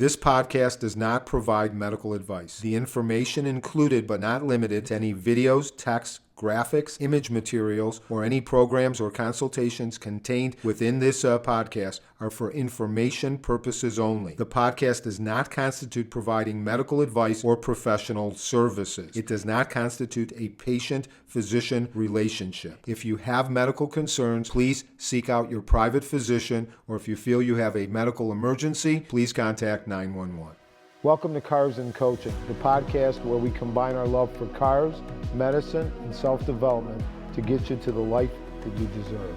This podcast does not provide medical advice. The information included but not limited to any videos, texts, graphics, image materials, or any programs or consultations contained within this podcast are for information purposes only. The podcast does not constitute providing medical advice or professional services. It does not constitute a patient-physician relationship. If you have medical concerns, please seek out your private physician, or if you feel you have a medical emergency, please contact 911. Welcome to Cars and Coaching, the podcast where we combine our love for cars, medicine, and self-development to get you to the life that you deserve.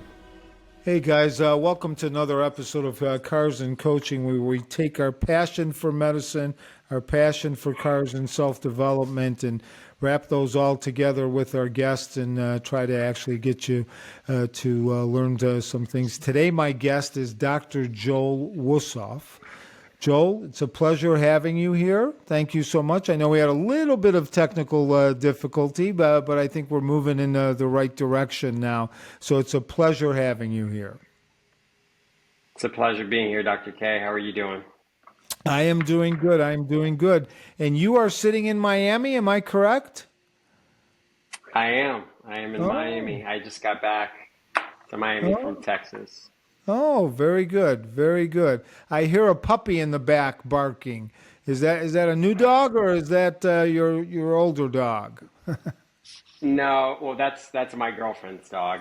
Hey guys, welcome to another episode of Cars and Coaching, where we take our passion for medicine, our passion for cars and self-development, and wrap those all together with our guests and try to actually get you to learn some things. Today my guest is Dr. Joel Wussow. Joel, it's a pleasure having you here. Thank you so much. I know we had a little bit of technical difficulty, but I think we're moving in the right direction now. So it's a pleasure having you here. It's a pleasure being here, Dr. K. How are you doing? I am doing good. And you are sitting in Miami, am I correct? I am in Miami. I just got back to Miami from Texas. Oh, very good, very good. I hear a puppy in the back barking. Is that a new dog, or is that your older dog? No, well, that's my girlfriend's dog.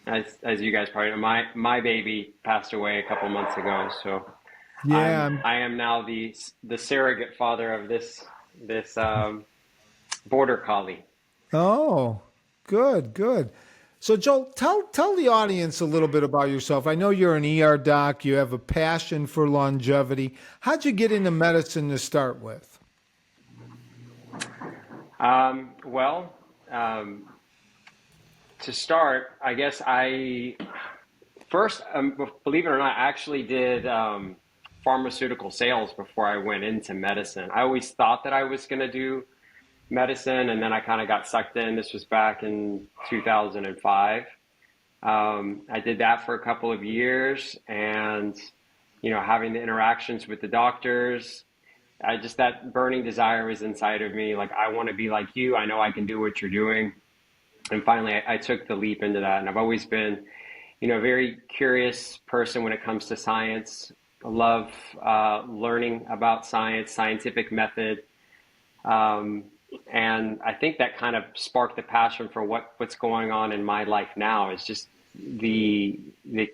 As you guys probably know, my baby passed away a couple months ago, so yeah, I am now the surrogate father of this border collie. Oh, good. So, Joel, tell the audience a little bit about yourself. I know you're an ER doc. You have a passion for longevity. How'd you get into medicine to start with? To start, I guess first, believe it or not, I actually did pharmaceutical sales before I went into medicine. I always thought that I was going to do medicine, and then I kind of got sucked in. This was back in 2005. I did that for a couple of years, and having the interactions with the doctors, that burning desire was inside of me. Like, I want to be like you. I know I can do what you're doing. And finally, I took the leap into that. And I've always been, a very curious person when it comes to science. I love learning about science, scientific method. And I think that kind of sparked the passion for what's going on in my life now. Is just the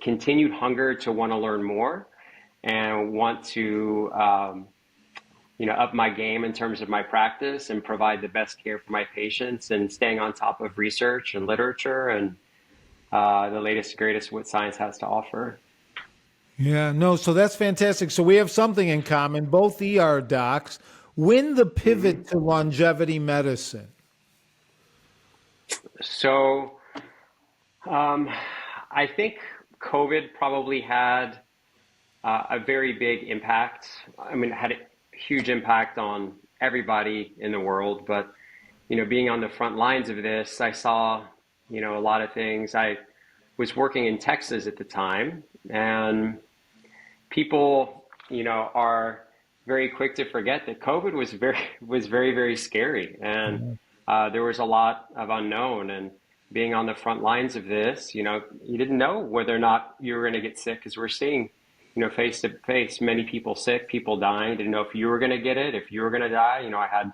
continued hunger to want to learn more and want to up my game in terms of my practice and provide the best care for my patients, and staying on top of research and literature and the latest and greatest what science has to offer. Yeah, no, so that's fantastic. So we have something in common, both ER docs. When the pivot to longevity medicine? So I think COVID probably had a very big impact. I mean, it had a huge impact on everybody in the world, but, being on the front lines of this, I saw, a lot of things. I was working in Texas at the time, and people, are very quick to forget that COVID was very, very scary. And there was a lot of unknown, and being on the front lines of this, you didn't know whether or not you were going to get sick, because we're seeing, face to face, many people sick, people dying. Didn't know if you were going to get it, if you were going to die. I had,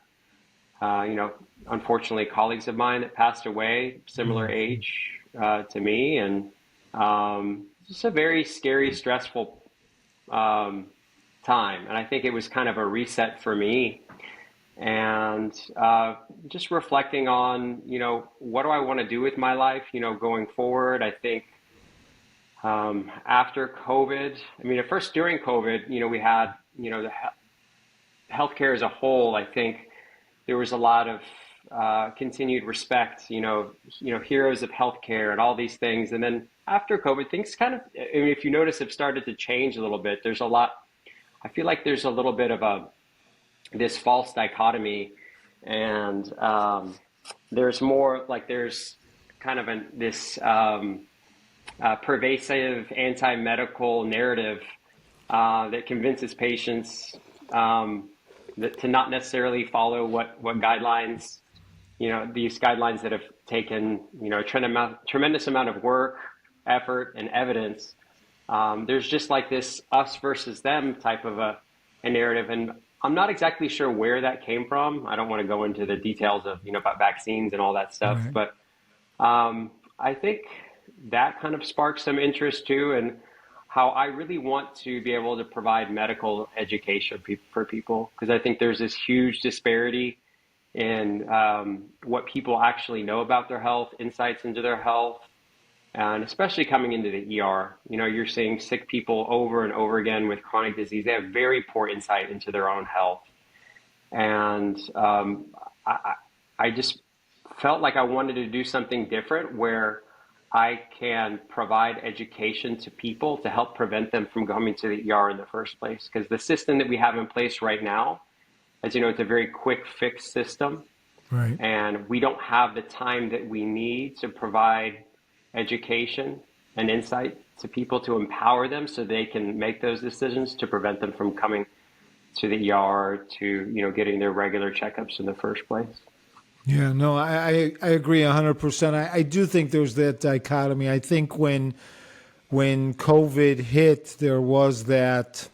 unfortunately, colleagues of mine that passed away, similar age to me. And just a very scary, stressful time. And I think it was kind of a reset for me, and just reflecting on, what do I want to do with my life, going forward. I think after COVID, at first during COVID, we had, the healthcare as a whole. I think there was a lot of continued respect, heroes of healthcare and all these things. And then after COVID, things kind of, if you notice, have started to change a little bit. I feel like there's a little bit of this false dichotomy, and there's more like there's kind of this pervasive anti-medical narrative that convinces patients to not necessarily follow what guidelines, these guidelines that have taken, a tremendous amount of work, effort, and evidence. There's just like this us versus them type of a narrative. And I'm not exactly sure where that came from. I don't want to go into the details of, about vaccines and all that stuff. Right. But I think that kind of sparked some interest too, and how I really want to be able to provide medical education for people, because I think there's this huge disparity in what people actually know about their health, insights into their health, and especially coming into the ER. You're seeing sick people over and over again with chronic disease. They have very poor insight into their own health. And I just felt like I wanted to do something different where I can provide education to people to help prevent them from coming to the ER in the first place. Because the system that we have in place right now, as you know, it's a very quick fix system. Right. And we don't have the time that we need to provide education and insight to people to empower them so they can make those decisions to prevent them from coming to the ER, to, getting their regular checkups in the first place. Yeah, no, I agree 100%. I do think there's that dichotomy. I think when COVID hit, there was that,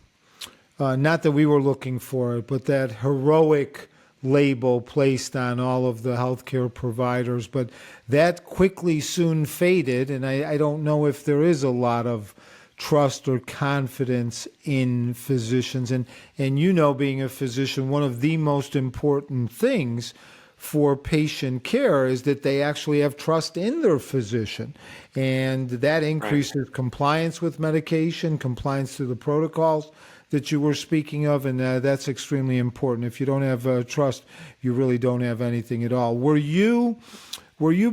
not that we were looking for it, but that heroic label placed on all of the healthcare providers. But that quickly soon faded, and I don't know if there is a lot of trust or confidence in physicians. And being a physician, one of the most important things for patient care is that they actually have trust in their physician. And that increases compliance with medication, compliance to the protocols that you were speaking of, and that's extremely important. If you don't have trust, you really don't have anything at all. Were you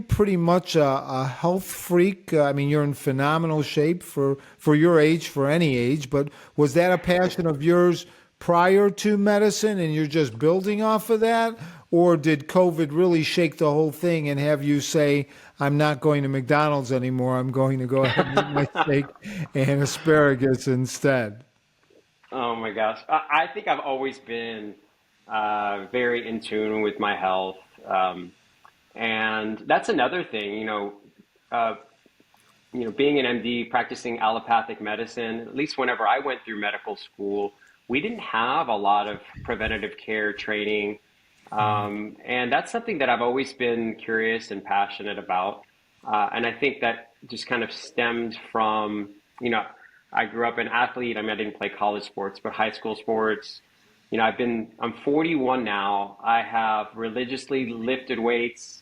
pretty much a health freak? I mean, you're in phenomenal shape for your age, for any age, but was that a passion of yours prior to medicine and you're just building off of that? Or did COVID really shake the whole thing and have you say, I'm not going to McDonald's anymore, I'm going to go ahead and eat my steak and asparagus instead? Oh my gosh. I think I've always been very in tune with my health. And that's another thing, being an MD, practicing allopathic medicine, at least whenever I went through medical school, we didn't have a lot of preventative care training. And that's something that I've always been curious and passionate about. And I think that just kind of stemmed from, I grew up an athlete. I mean, I didn't play college sports, but high school sports. I'm 41 now. I have religiously lifted weights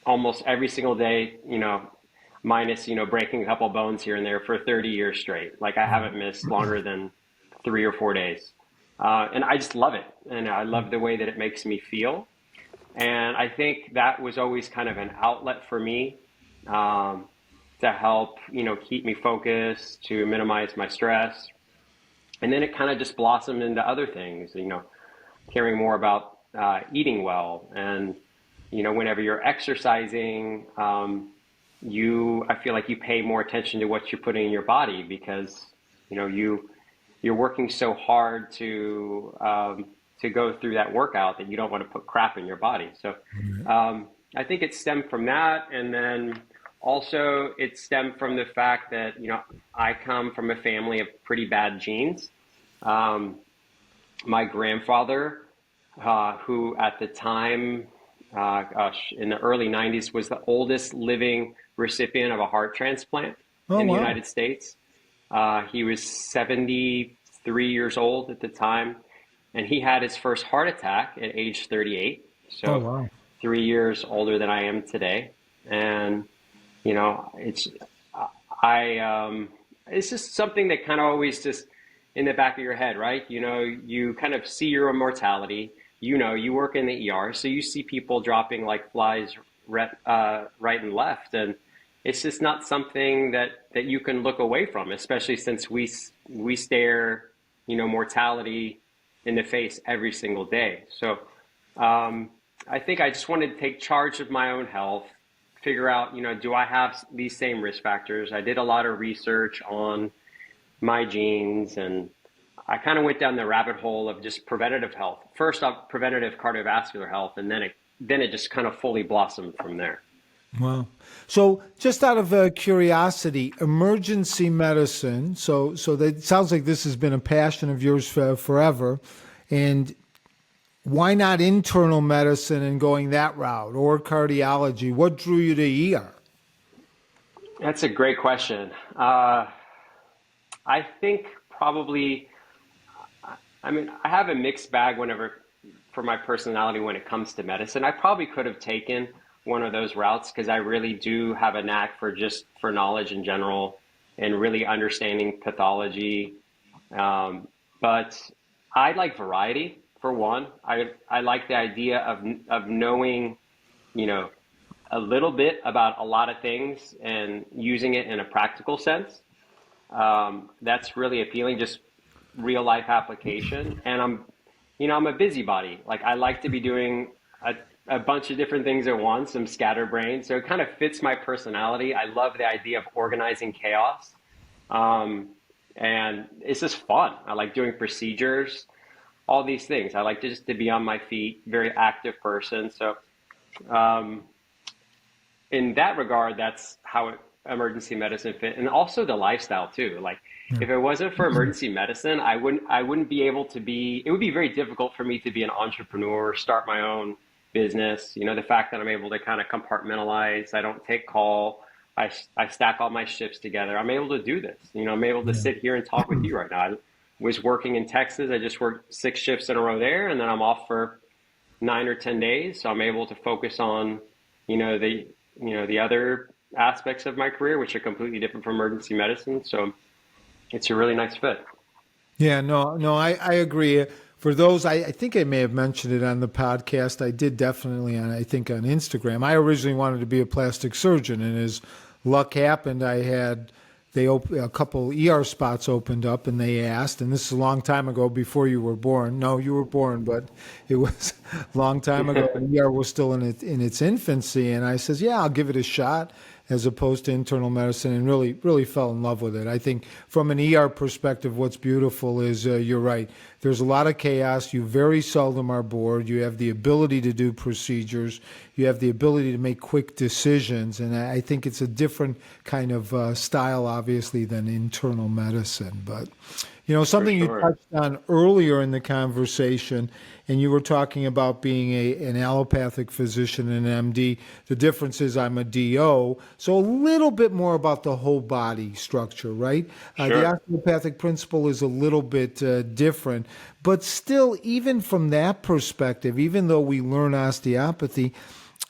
almost every single day, minus, breaking a couple bones here and there for 30 years straight. Like I haven't missed longer than 3 or 4 days. And I just love it. And I love the way that it makes me feel. And I think that was always kind of an outlet for me to help, keep me focused, to minimize my stress. And then it kind of just blossomed into other things, caring more about eating well. And, whenever you're exercising, I feel like you pay more attention to what you're putting in your body because, you're working so hard to go through that workout that you don't want to put crap in your body. So I think it stemmed from that. And then also it stemmed from the fact that, I come from a family of pretty bad genes. My grandfather, who at the time, in the early 90s, was the oldest living recipient of a heart transplant in the United States. He was 73 years old at the time, and he had his first heart attack at age 38. So 3 years older than I am today. And, it's just something that kind of always just in the back of your head, right? You kind of see your mortality, you work in the ER, so you see people dropping like flies right and left. And it's just not something that you can look away from, especially since we stare, mortality in the face every single day. So I think I just wanted to take charge of my own health, figure out, do I have these same risk factors? I did a lot of research on, my genes, and I kind of went down the rabbit hole of just preventative health. First off, preventative cardiovascular health, and then it just kind of fully blossomed from there. Wow. So just out of curiosity, emergency medicine, so that sounds like this has been a passion of yours forever. And why not internal medicine and going that route, or cardiology? What drew you to ER? That's a great question. I think probably, I mean, I have a mixed bag for my personality when it comes to medicine. I probably could have taken one of those routes because I really do have a knack for knowledge in general and really understanding pathology. But I like variety for one. I like the idea of knowing, a little bit about a lot of things and using it in a practical sense. That's really appealing, just real life application. And I'm a busybody. Like I like to be doing a bunch of different things at once. I'm scatterbrained. So it kind of fits my personality. I love the idea of organizing chaos. And it's just fun. I like doing procedures, all these things. I like to be on my feet, very active person. So, in that regard, that's how emergency medicine fit, and also the lifestyle too. Like, if it wasn't for emergency medicine, I wouldn't be able to be. It would be very difficult for me to be an entrepreneur, start my own business. The fact that I'm able to kind of compartmentalize. I don't take call. I stack all my shifts together. I'm able to do this. I'm able to sit here and talk with you right now. I was working in Texas. I just worked 6 shifts in a row there, and then I'm off for 9 or 10 days. So I'm able to focus on, the other aspects of my career, which are completely different from emergency medicine. So it's a really nice fit. Yeah, no, I agree. For those, I think I may have mentioned it on the podcast. I did definitely on Instagram. I originally wanted to be a plastic surgeon, and as luck happened, a couple ER spots opened up, and they asked, and this is a long time ago before you were born. No, you were born, but it was a long time ago. ER was still in its infancy, and I says, yeah, I'll give it a shot, as opposed to internal medicine, and really fell in love with it. I think from an ER perspective, what's beautiful is you're right. There's a lot of chaos. You very seldom are bored. You have the ability to do procedures. You have the ability to make quick decisions. And I think it's a different kind of style, obviously, than internal medicine. But, something you touched on earlier in the conversation, and you were talking about being an allopathic physician and an MD. The difference is I'm a DO, so a little bit more about the whole body structure, right? Sure. The osteopathic principle is a little bit different, but still, even from that perspective, even though we learn osteopathy,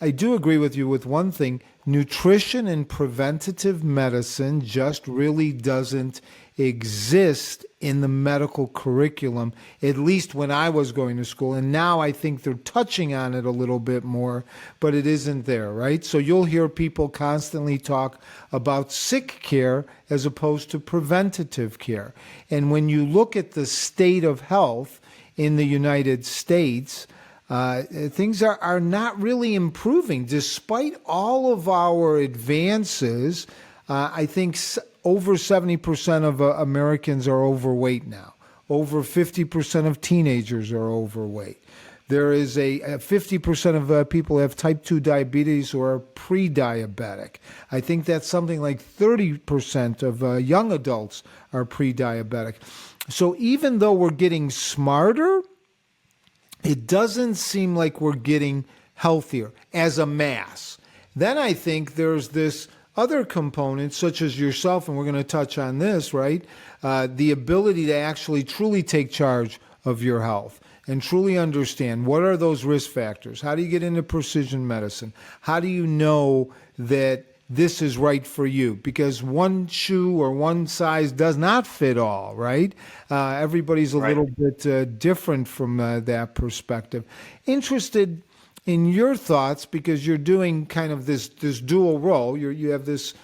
I do agree with you with one thing. Nutrition and preventative medicine just really doesn't exist in the medical curriculum, at least when I was going to school. And now I think they're touching on it a little bit more, but it isn't there, right? So you'll hear people constantly talk about sick care as opposed to preventative care. And when you look at the state of health in the United States, things are not really improving. Despite all of our advances, I think over 70% of Americans are overweight now. Over 50% of teenagers are overweight. There is a 50% of people have type 2 diabetes or are pre-diabetic. I think that's something like 30% of young adults are pre-diabetic. So even though we're getting smarter, it doesn't seem like we're getting healthier as a mass. Then I think there's this other component, such as yourself, and we're going to touch on this, right? The ability to actually truly take charge of your health and truly understand what are those risk factors. How do you get into precision medicine? How do you know that this is right for you? Because one shoe or one size does not fit all, right? Everybody's a little bit different from that perspective. Interested in your thoughts, because you're doing kind of this dual role. You have this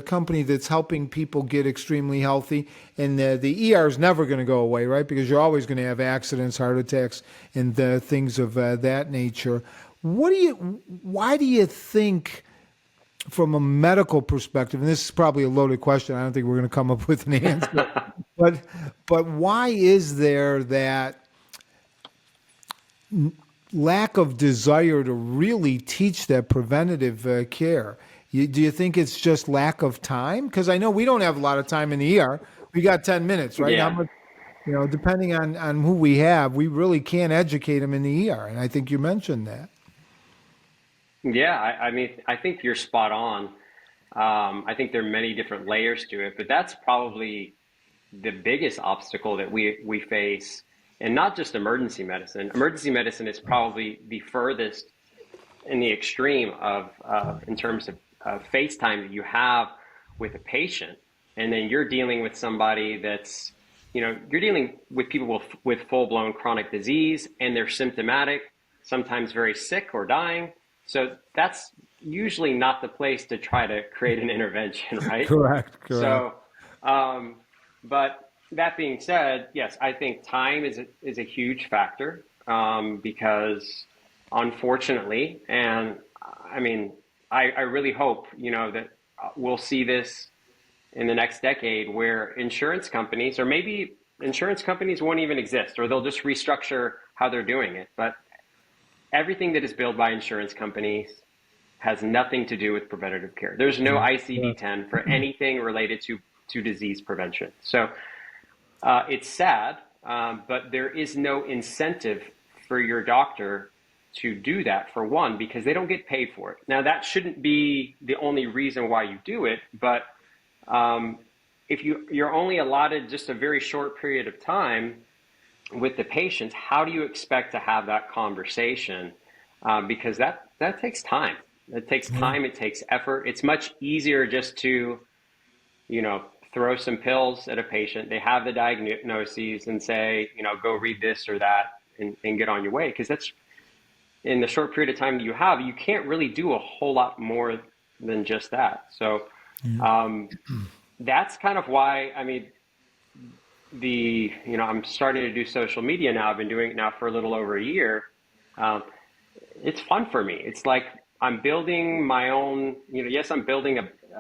company that's helping people get extremely healthy, and the ER is never going to go away, right? Because you're always going to have accidents, heart attacks, and things of that nature. Why do you think from a medical perspective, and this is probably a loaded question, I don't think we're going to come up with an answer, but why is there that lack of desire to really teach that preventative care? Do you think it's just lack of time? Because I know we don't have a lot of time in the ER. We got 10 minutes, right? Yeah. How much, depending on who we have, we really can't educate them in the ER. And I think you mentioned that. Yeah, I mean, I think you're spot on. I think there are many different layers to it, but that's probably the biggest obstacle that we face, and not just emergency medicine. Emergency medicine is probably the furthest in the extreme of in terms of face time that you have with a patient, and then you're dealing with somebody that's, you're dealing with people with full-blown chronic disease, and they're symptomatic, sometimes very sick or dying. So that's usually not the place to try to create an intervention, right? Correct. So, but that being said, yes, I think time is a huge factor, because unfortunately, and I mean, I really hope, that we'll see this in the next decade where insurance companies, or maybe insurance companies won't even exist, or they'll just restructure how they're doing it. But everything that is billed by insurance companies has nothing to do with preventative care. There's no ICD-10 for anything related to disease prevention. So it's sad, but there is no incentive for your doctor to do that, for one, because they don't get paid for it. Now, that shouldn't be the only reason why you do it, but if you're only allotted just a very short period of time with the patients, how do you expect to have that conversation? Because that takes time. It takes time. It takes effort. It's much easier just to, throw some pills at a patient. They have the diagnoses and say, go read this or that and get on your way. Because that's, in the short period of time that you have, you can't really do a whole lot more than just that. So that's kind of why, I mean, I'm starting to do social media now. I've been doing it now for a little over a year. It's fun for me. It's like I'm building my own, yes, I'm building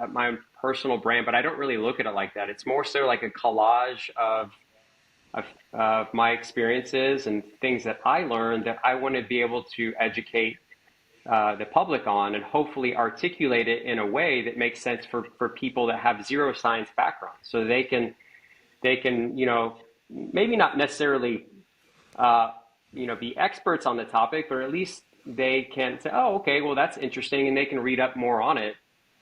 my own personal brand, but I don't really look at it like that. It's more so like a collage of my experiences and things that I learned that I want to be able to educate the public on, and hopefully articulate it in a way that makes sense for people that have zero science background, so they can, maybe not necessarily, be experts on the topic, but at least they can say, oh, okay, well, that's interesting. And they can read up more on it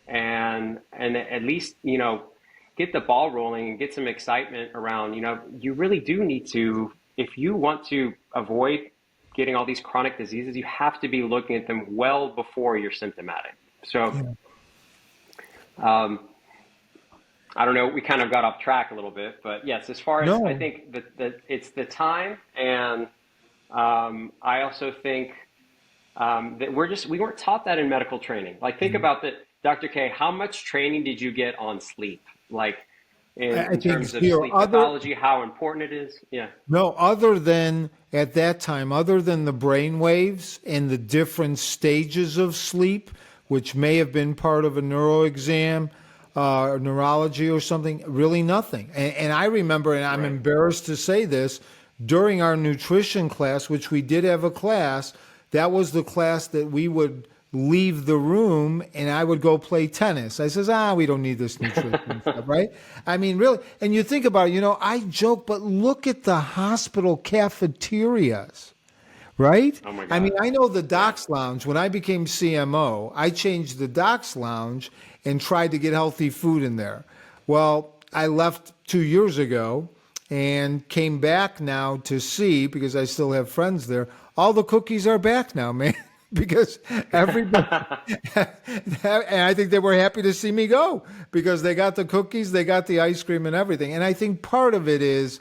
and at least, get the ball rolling and get some excitement around, you really do need to, if you want to avoid getting all these chronic diseases, you have to be looking at them well before you're symptomatic. So, I don't know, we kind of got off track a little bit, but yes, as far as I think that it's the time, and I also think that we weren't taught that in medical training. Like, think about that, Dr. K, how much training did you get on sleep? Like, in terms of sleep pathology, how important it is? Yeah. No, other than at that time, other than the brain waves and the different stages of sleep, which may have been part of a neuro exam, neurology or something, really nothing. And I remember, and I'm embarrassed to say this, during our nutrition class, which we did have a class, that was the class that we would leave the room and I would go play tennis. I says, we don't need this nutrition stuff, right? I mean, really, and you think about it, I joke, but look at the hospital cafeterias, right? Oh my God. I mean, I know the Docs Lounge, when I became CMO, I changed the Docs Lounge and tried to get healthy food in there. Well, I left 2 years ago and came back now to see, because I still have friends there, all the cookies are back now, man. Because everybody, and I think they were happy to see me go, because they got the cookies, they got the ice cream and everything. And I think part of it is,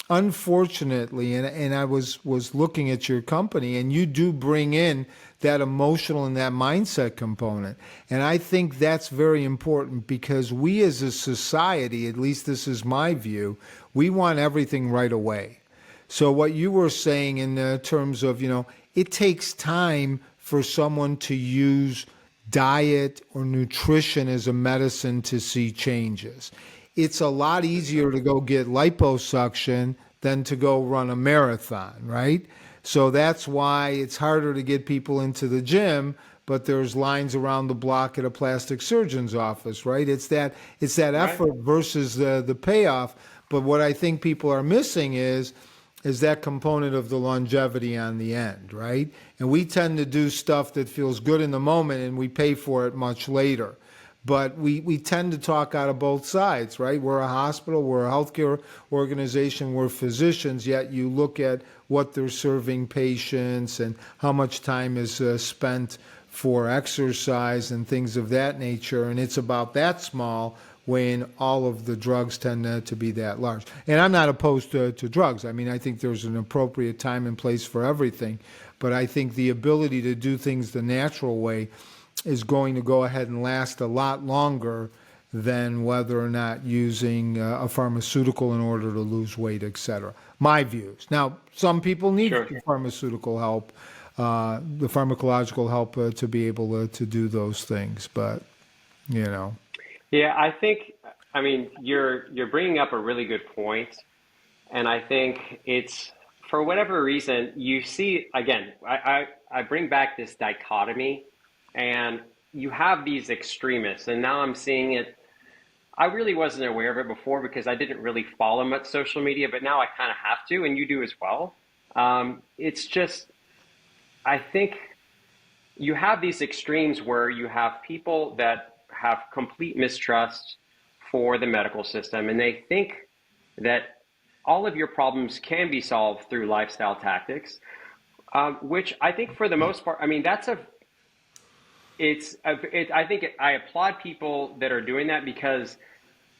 unfortunately, and I was looking at your company, and you do bring in that emotional and that mindset component. And I think that's very important, because we as a society, at least this is my view, we want everything right away. So what you were saying in terms of, it takes time for someone to use diet or nutrition as a medicine to see changes. It's a lot easier to go get liposuction than to go run a marathon, right? So that's why it's harder to get people into the gym, but there's lines around the block at a plastic surgeon's office, right? It's that Right. effort versus the payoff. But what I think people are missing is that component of the longevity on the end, right? And we tend to do stuff that feels good in the moment and we pay for it much later. But we tend to talk out of both sides, right? We're a hospital, we're a healthcare organization, we're physicians, yet you look at what they're serving patients and how much time is spent for exercise and things of that nature. And it's about that small when all of the drugs tend to be that large. And I'm not opposed to drugs. I mean, I think there's an appropriate time and place for everything. But I think the ability to do things the natural way is going to go ahead and last a lot longer than whether or not using a pharmaceutical in order to lose weight, et cetera. My views. Now, some people need Sure. pharmaceutical help, the pharmacological help to be able to do those things. But, you know. Yeah, I mean, you're bringing up a really good point, and I think it's for whatever reason you see again. I bring back this dichotomy, and you have these extremists, and now I'm seeing it. I really wasn't aware of it before because I didn't really follow much social media, but now I kind of have to, and you do as well. It's just, I think you have these extremes where you have people that have complete mistrust for the medical system, and they think that all of your problems can be solved through lifestyle tactics, which I think for the most part, I mean, I applaud people that are doing that because,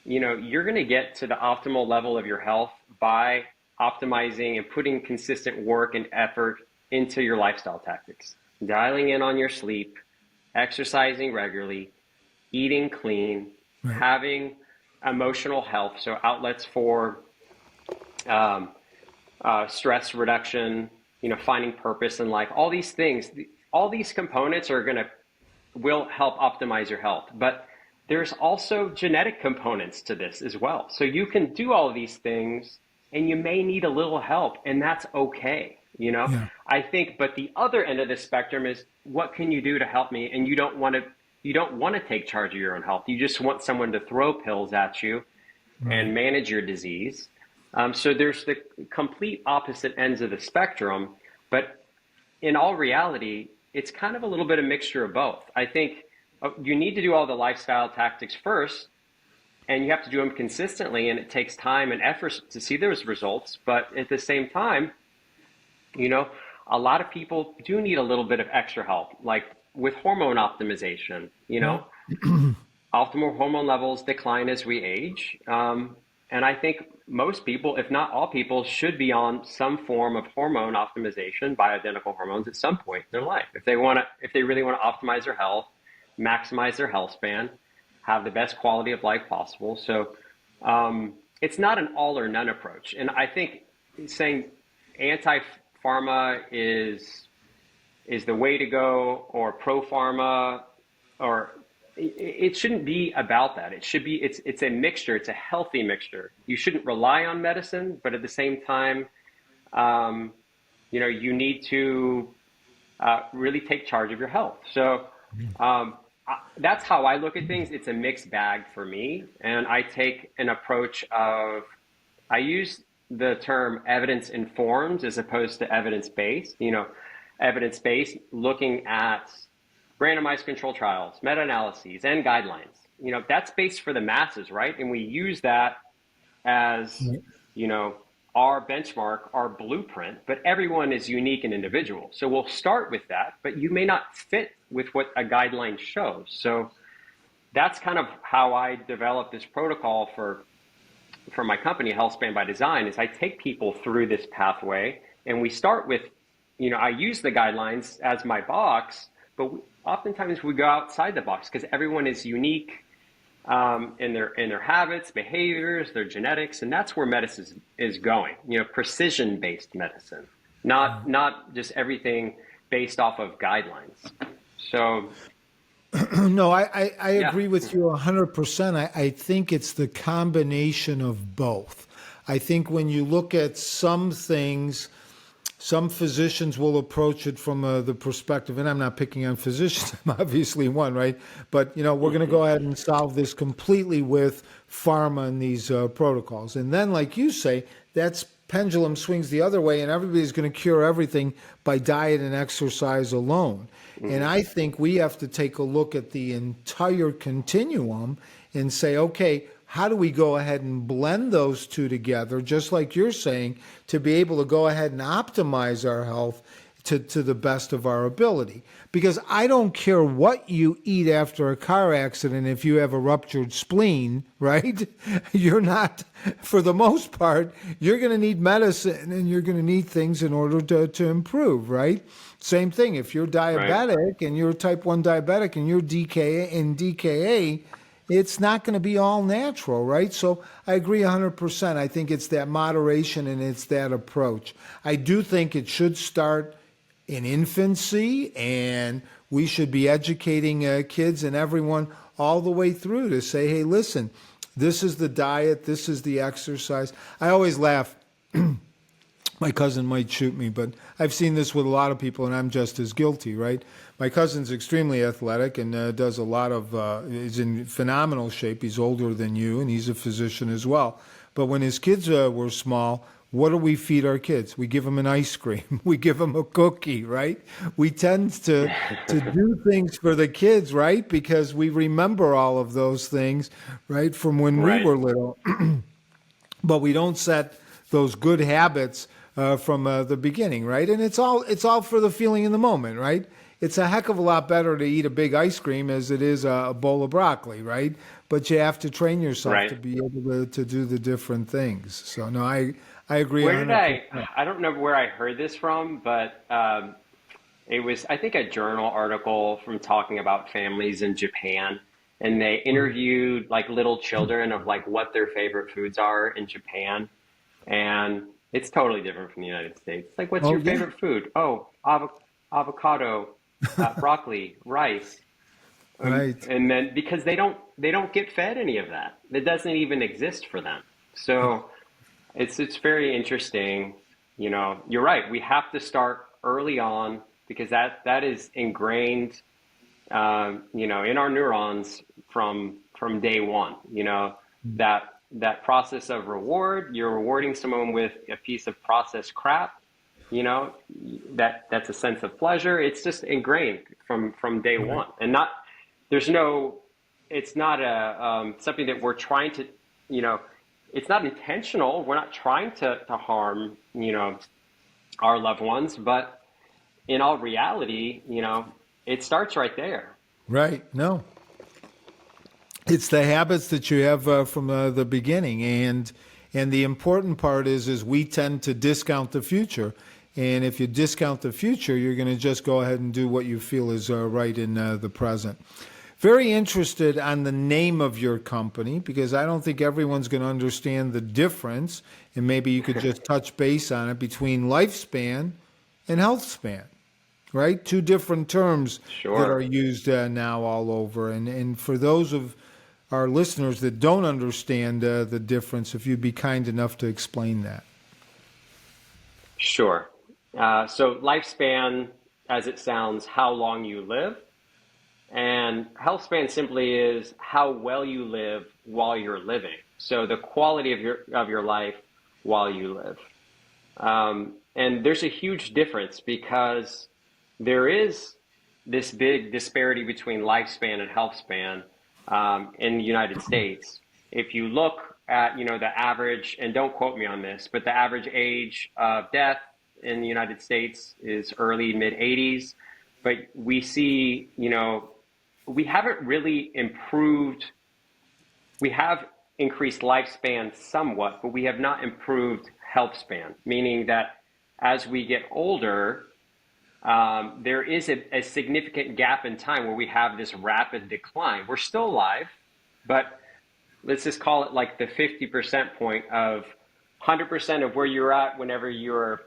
you know, you're going to get to the optimal level of your health by optimizing and putting consistent work and effort into your lifestyle tactics, dialing in on your sleep, exercising regularly, eating clean, Right. having emotional health, so outlets for stress reduction, you know, finding purpose in life. All these things, all these components will help optimize your health. But there's also genetic components to this as well. So you can do all of these things and you may need a little help, and that's okay. You know, Yeah. I think, but the other end of the spectrum is what can you do to help me? And you don't want to take charge of your own health. You just want someone to throw pills at you and manage your disease. So there's the complete opposite ends of the spectrum, but in all reality, it's kind of a little bit of mixture of both. I think you need to do all the lifestyle tactics first, and you have to do them consistently, and it takes time and effort to see those results. But at the same time, you know, a lot of people do need a little bit of extra help, like with hormone optimization. You know, optimal hormone levels decline as we age. And I think most people, if not all people, should be on some form of hormone optimization, bioidentical hormones at some point in their life. If they really want to optimize their health, maximize their health span, have the best quality of life possible. So it's not an all or none approach. And I think saying anti-pharma is the way to go, or pro-pharma, or it shouldn't be about that. It should be, it's a mixture. It's a healthy mixture. You shouldn't rely on medicine, but at the same time, you know, you need to really take charge of your health. So that's how I look at things. It's a mixed bag for me. And I take an approach of, I use the term evidence informed as opposed to evidence based. You know, evidence based, looking at randomized controlled trials, meta-analyses, and guidelines. You know, that's based for the masses, right? And we use that as, you know, our benchmark, our blueprint, but everyone is unique and individual. So we'll start with that, but you may not fit with what a guideline shows. So that's kind of how I develop this protocol for my company, Healthspan by Design, is I take people through this pathway, and we start with, you know, I use the guidelines as my box, but oftentimes we go outside the box because everyone is unique in their habits, behaviors, their genetics, and that's where medicine is going. You know, precision-based medicine, not just everything based off of guidelines. So No, I Yeah. agree with you 100%. I think it's the combination of both. I think when you look at some things, some physicians will approach it from the perspective, and I'm not picking on physicians, I'm obviously one, right? But, we're going to go ahead and solve this completely with pharma and these protocols. And then, like you say, that's pendulum swings the other way, and everybody's going to cure everything by diet and exercise alone. And I think we have to take a look at the entire continuum and say, okay, how do we go ahead and blend those two together, just like you're saying, to be able to go ahead and optimize our health to the best of our ability? Because I don't care what you eat after a car accident if you have a ruptured spleen, right? You're not, for the most part, you're going to need medicine and you're going to need things in order to improve, right? Same thing, if you're diabetic and you're type 1 diabetic and you're DKA, it's not going to be all natural, right? So I agree 100%. I think it's that moderation and it's that approach. I do think it should start in infancy, and we should be educating kids and everyone all the way through to say, hey, listen, this is the diet, this is the exercise. I always laugh. My cousin might shoot me, but I've seen this with a lot of people, and I'm just as guilty, right? My cousin's extremely athletic and does a lot of, is in phenomenal shape. He's older than you, and he's a physician as well. But when his kids were small, what do we feed our kids? We give them an ice cream. We give them a cookie, right? We tend to do things for the kids, right? Because we remember all of those things, right, from when we were little. But we don't set those good habits from the beginning, right? And it's all for the feeling in the moment, right? It's a heck of a lot better to eat a big ice cream as it is a bowl of broccoli, right? But you have to train yourself to be able to do the different things. So no, I agree. Where did I don't know where I heard this from, but it was, I think, a journal article from talking about families in Japan. And they interviewed like little children of like what their favorite foods are in Japan. And it's totally different from the United States. Like, what's your favorite food? Oh, avocado, broccoli, rice. Right. And then because they don't get fed any of that. It doesn't even exist for them. So it's very interesting. You're right. We have to start early on because that is ingrained in our neurons from day one. That process of reward, you're rewarding someone with a piece of processed crap, that's a sense of pleasure. It's just ingrained from day one, and it's not something that we're trying to, it's not intentional. We're not trying to harm, our loved ones, but in all reality, it starts right there. Right. No. It's the habits that you have from the beginning, and the important part is we tend to discount the future, and if you discount the future, you're going to just go ahead and do what you feel is right in the present. Very interested on the name of your company because I don't think everyone's going to understand the difference, and maybe you could just touch base on it between lifespan and Healthspan. Right, two different terms that are used now all over, and for those of our listeners that don't understand the difference, if you'd be kind enough to explain that. Sure. So lifespan, as it sounds, how long you live. And healthspan simply is how well you live while you're living. So the quality of your life while you live. And there's a huge difference because there is this big disparity between lifespan and healthspan. In the United States, if you look at, the average, and don't quote me on this, but the average age of death in the United States is early mid 80s. But we see, we haven't really improved. We have increased lifespan somewhat, but we have not improved health span, meaning that as we get older, there is a significant gap in time where we have this rapid decline. We're still alive, but let's just call it like the 50% point of 100% of where you're at whenever you're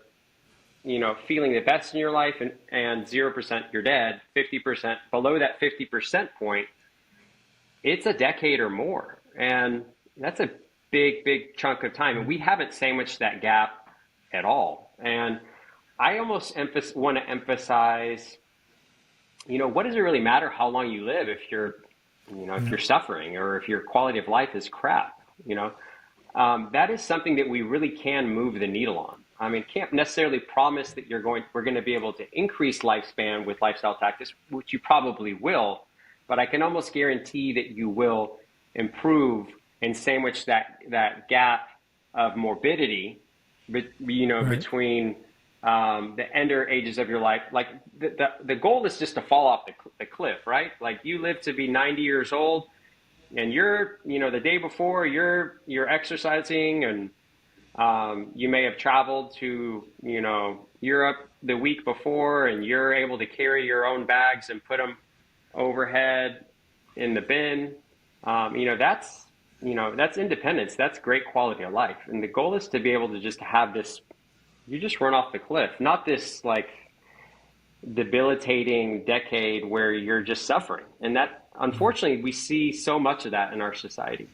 feeling the best in your life, and 0% you're dead, 50% below that 50% point, it's a decade or more. And that's a big, big chunk of time. And we haven't sandwiched that gap at all. And I almost want to emphasize, what does it really matter how long you live if you're, if you're suffering or if your quality of life is crap, that is something that we really can move the needle on. I mean, can't necessarily promise that we're going to be able to increase lifespan with lifestyle tactics, which you probably will, but I can almost guarantee that you will improve and sandwich that gap of morbidity, between the ender ages of your life. Like the goal is just to fall off the cliff, right? Like you live to be 90 years old, and you're, the day before you're exercising, and you may have traveled to, Europe the week before, and you're able to carry your own bags and put them overhead in the bin. That's independence. That's great quality of life. And the goal is to be able to just have this, you just run off the cliff, not this like debilitating decade where you're just suffering. And that, unfortunately, we see so much of that in our society.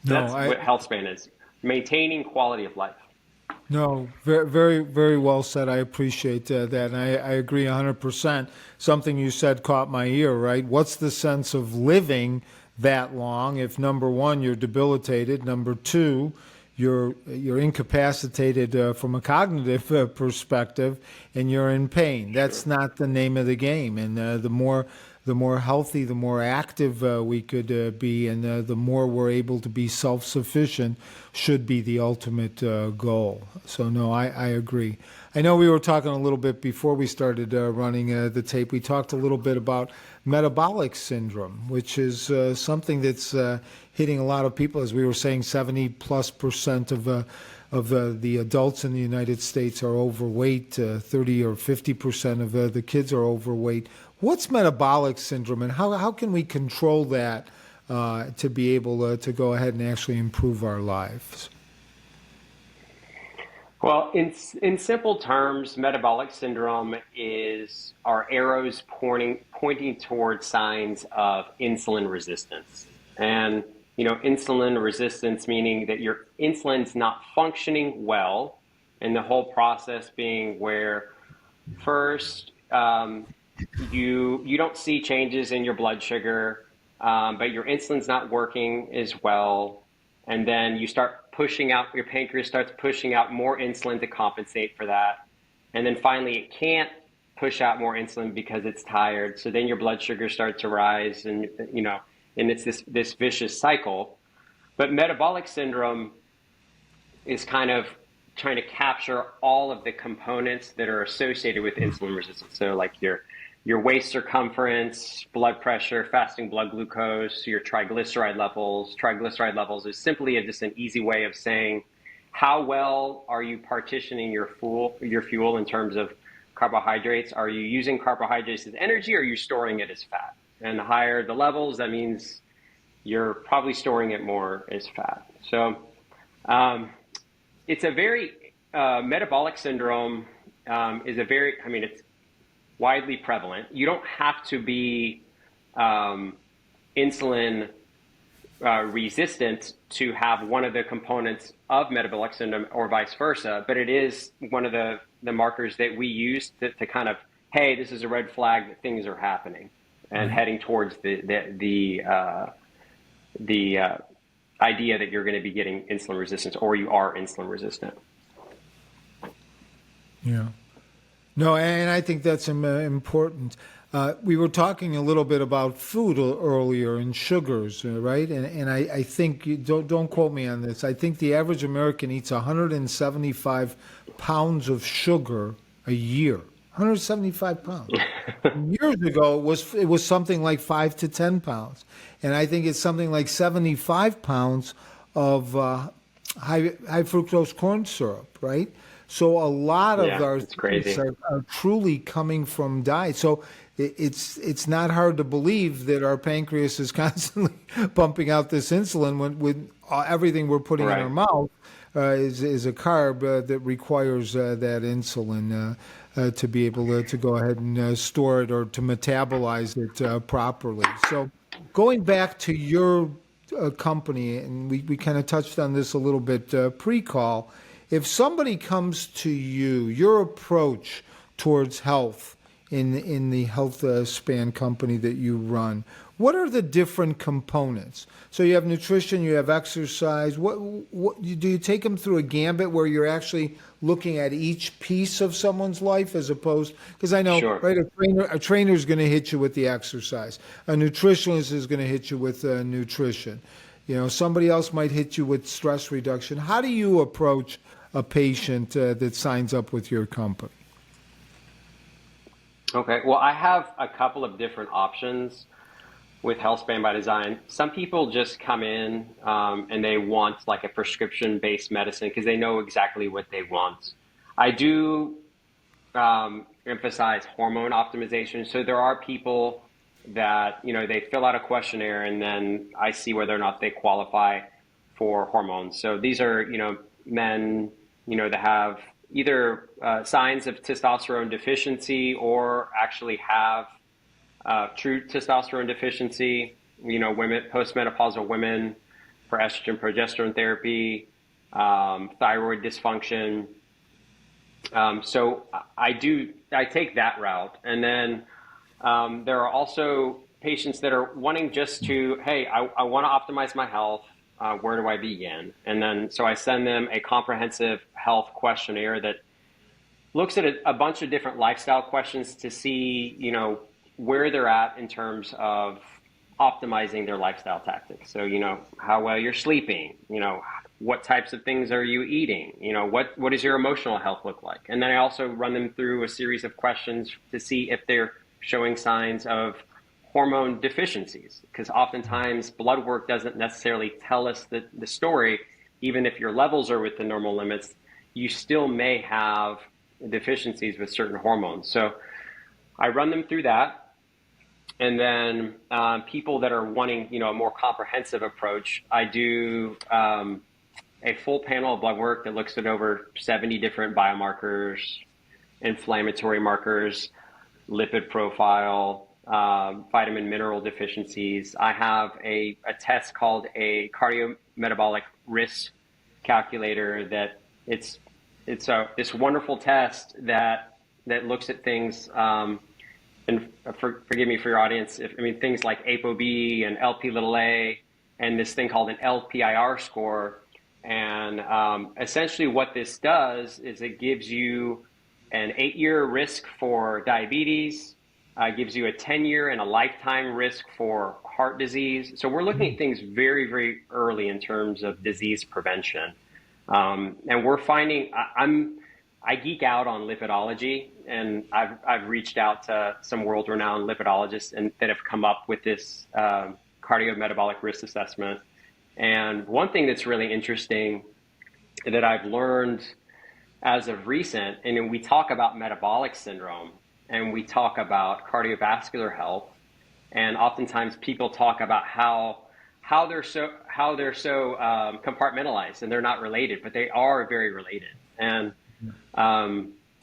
That's what Healthspan is, maintaining quality of life. No, very, very, very well said. I appreciate that. And I agree 100%. Something you said caught my ear, right? What's the sense of living that long if, number one, you're debilitated, number two, you're incapacitated from a cognitive perspective, and you're in pain? That's not the name of the game. And the more healthy, the more active we could be, and the more we're able to be self-sufficient should be the ultimate goal. So, no, I agree. I know we were talking a little bit before we started running the tape. We talked a little bit about metabolic syndrome, which is something that's hitting a lot of people. As we were saying, 70+% of the adults in the United States are overweight. 30 or 50% of the kids are overweight. What's metabolic syndrome, and how can we control that to be able to go ahead and actually improve our lives? Well, in simple terms, metabolic syndrome is our arrows pointing towards signs of insulin resistance. And, insulin resistance meaning that your insulin's not functioning well, and the whole process being where first you don't see changes in your blood sugar, but your insulin's not working as well. And then you start your pancreas starts pushing out more insulin to compensate for that. And then finally it can't push out more insulin because it's tired. So then your blood sugar starts to rise, and, and it's this vicious cycle. But metabolic syndrome is kind of trying to capture all of the components that are associated with insulin resistance. So like your waist circumference, blood pressure, fasting blood glucose, your triglyceride levels. Triglyceride levels is simply just an easy way of saying how well are you partitioning your fuel in terms of carbohydrates. Are you using carbohydrates as energy, or are you storing it as fat? And the higher the levels, that means you're probably storing it more as fat. So it's a very, metabolic syndrome is a very, it's widely prevalent. You don't have to be insulin resistant to have one of the components of metabolic syndrome, or vice versa, but it is one of the markers that we use to kind of, hey, this is a red flag that things are happening and heading towards the idea that you're going to be getting insulin resistance, or you are insulin resistant. Yeah. No, and I think that's important. We were talking a little bit about food earlier and sugars, right? And I think, don't quote me on this, I think the average American eats 175 pounds of sugar a year. 175 pounds. Years ago, it was something like 5 to 10 pounds. And I think it's something like 75 pounds of high fructose corn syrup, right? So a lot of our things are truly coming from diet. So it's not hard to believe that our pancreas is constantly pumping out this insulin with everything we're putting in our mouth. is a carb that requires that insulin to be able to go ahead and store it or to metabolize it properly. So going back to your company, and we kind of touched on this a little bit pre-call, if somebody comes to you, your approach towards health in the Healthspan company that you run, what are the different components? So you have nutrition, you have exercise. What do you take them through a gambit where you're actually looking at each piece of someone's life as opposed? Because I know, Sure. right? A trainer is going to hit you with the exercise. A nutritionist is going to hit you with nutrition. You know, somebody else might hit you with stress reduction. How do you approach a patient that signs up with your company? Okay, well, I have a couple of different options with Healthspan by Design. Some people just come in and they want like a prescription-based medicine because they know exactly what they want. I do emphasize hormone optimization. So there are people that, you know, they fill out a questionnaire and then I see whether or not they qualify for hormones. So these are, you know, men, you know, that have either signs of testosterone deficiency or actually have true testosterone deficiency, you know, women, postmenopausal women for estrogen, progesterone therapy, thyroid dysfunction. So I take that route. And then there are also patients that are wanting just to, hey, I want to optimize my health. Where do I begin? And then, so I send them a comprehensive health questionnaire that looks at a bunch of different lifestyle questions to see, you know, where they're at in terms of optimizing their lifestyle tactics. So, you know, how well you're sleeping, you know, what types of things are you eating? You know, what does your emotional health look like? And then I also run them through a series of questions to see if they're showing signs of hormone deficiencies, because oftentimes blood work doesn't necessarily tell us the story. Even if your levels are within normal limits, you still may have deficiencies with certain hormones. So I run them through that. And then people that are wanting, you know, a more comprehensive approach, I do a full panel of blood work that looks at over 70 different biomarkers, inflammatory markers, lipid profile, vitamin mineral deficiencies. I have a test called a cardiometabolic risk calculator that it's this wonderful test that looks at things, and forgive me for your audience, things like ApoB and Lp(a) and this thing called an LPIR score. And essentially what this does is it gives you an 8-year risk for diabetes, gives you a 10-year and a lifetime risk for heart disease. So we're looking at things very, very early in terms of disease prevention. And we're finding, I geek out on lipidology, and I've reached out to some world-renowned lipidologists that have come up with this cardiometabolic risk assessment. And one thing that's really interesting that I've learned as of recent, and we talk about metabolic syndrome, and we talk about cardiovascular health, and oftentimes people talk about how they're so compartmentalized and they're not related, but they are very related. And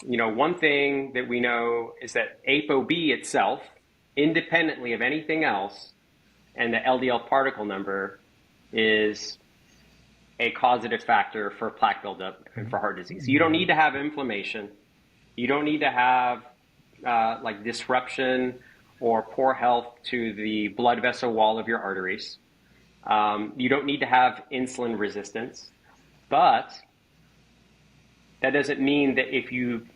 you know, one thing that we know is that ApoB itself, independently of anything else, and the LDL particle number is a causative factor for plaque buildup and for heart disease. You don't need to have inflammation. You don't need to have like disruption or poor health to the blood vessel wall of your arteries. You don't need to have insulin resistance, but that doesn't mean that if you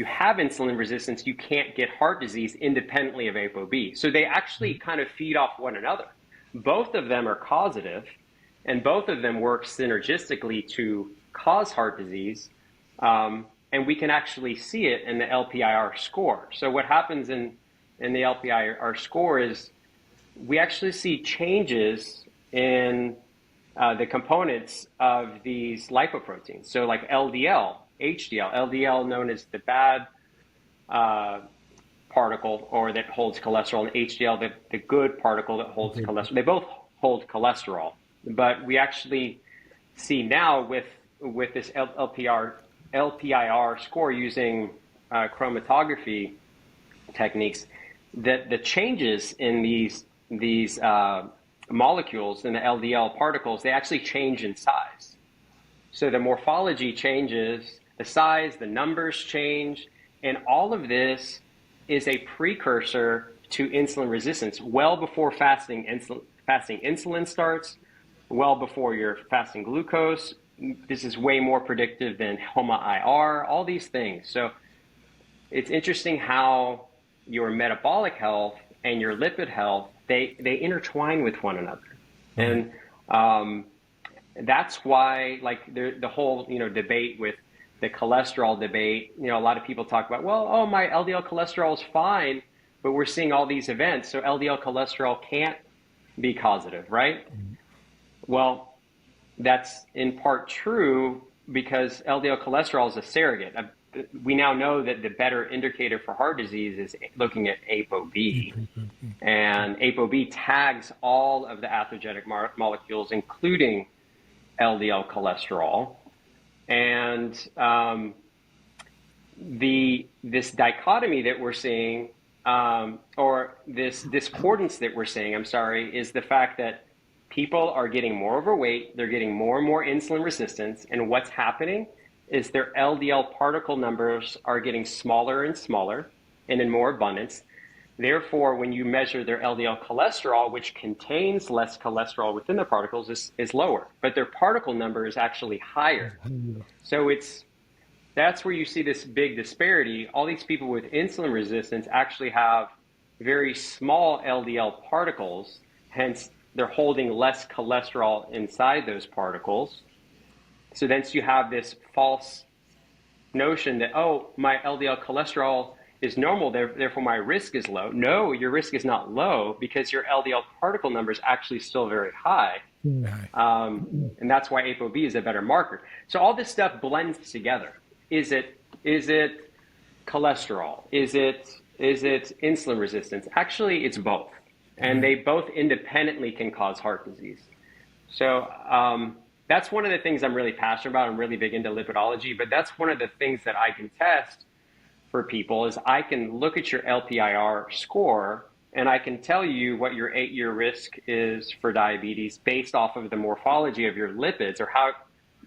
have insulin resistance, you can't get heart disease independently of ApoB. So they actually kind of feed off one another. Both of them are causative, and both of them work synergistically to cause heart disease. And we can actually see it in the LPIR score. So what happens in the LPIR score is we actually see changes in the components of these lipoproteins. So like LDL, HDL, LDL known as the bad particle or that holds cholesterol, and HDL, the good particle that holds cholesterol. They both hold cholesterol, but we actually see now with with this LPIR score using chromatography techniques, that the changes in these molecules in the LDL particles, they actually change in size. So the morphology changes, the size, the numbers change, and all of this is a precursor to insulin resistance well before fasting insulin starts, well before your fasting glucose. This is way more predictive than HOMA-IR, all these things. So it's interesting how your metabolic health and your lipid health, they intertwine with one another. And that's why, like, the whole, debate with the cholesterol debate, a lot of people talk about, well, oh, my LDL cholesterol is fine, but we're seeing all these events, so LDL cholesterol can't be causative, right? Well, that's in part true because LDL cholesterol is a surrogate. We now know that the better indicator for heart disease is looking at ApoB. And ApoB tags all of the atherogenic molecules, including LDL cholesterol. And this dichotomy that we're seeing, or this discordance that we're seeing, is the fact that people are getting more overweight, they're getting more and more insulin resistance, and what's happening is their LDL particle numbers are getting smaller and smaller and in more abundance. Therefore, when you measure their LDL cholesterol, which contains less cholesterol within the particles, is lower, but their particle number is actually higher. So that's where you see this big disparity. All these people with insulin resistance actually have very small LDL particles, hence they're holding less cholesterol inside those particles. So then you have this false notion that, oh, my LDL cholesterol is normal, therefore my risk is low. No, your risk is not low because your LDL particle number is actually still very high. And that's why ApoB is a better marker. So all this stuff blends together. Is it cholesterol? Is it insulin resistance? Actually, it's both. And they both independently can cause heart disease. So that's one of the things I'm really passionate about. I'm really big into lipidology, but that's one of the things that I can test for people is I can look at your LPIR score and I can tell you what your 8-year risk is for diabetes based off of the morphology of your lipids, or how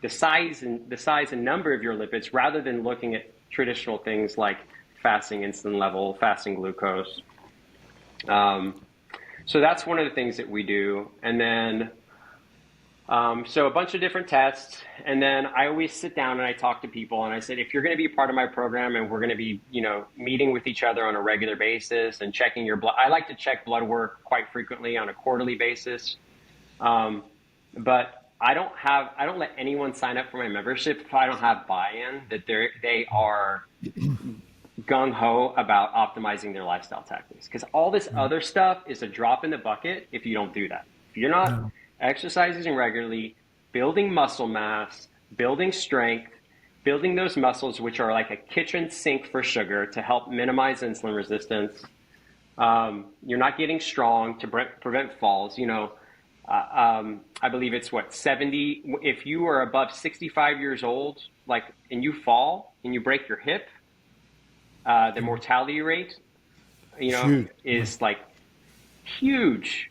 the size and number of your lipids, rather than looking at traditional things like fasting insulin level, fasting glucose. So that's one of the things that we do. And then, so a bunch of different tests. And then I always sit down and I talk to people and I said, if you're going to be part of my program and we're going to be, meeting with each other on a regular basis and checking your blood, I like to check blood work quite frequently on a quarterly basis. But I don't let anyone sign up for my membership if I don't have buy-in that they are gung-ho about optimizing their lifestyle tactics, because all this other stuff is a drop in the bucket if you don't do that. If you're not exercising regularly, building muscle mass, building strength, building those muscles which are like a kitchen sink for sugar to help minimize insulin resistance, you're not getting strong to prevent falls. I believe it's 70, if you are above 65 years old, and you fall and you break your hip, the mortality rate, is huge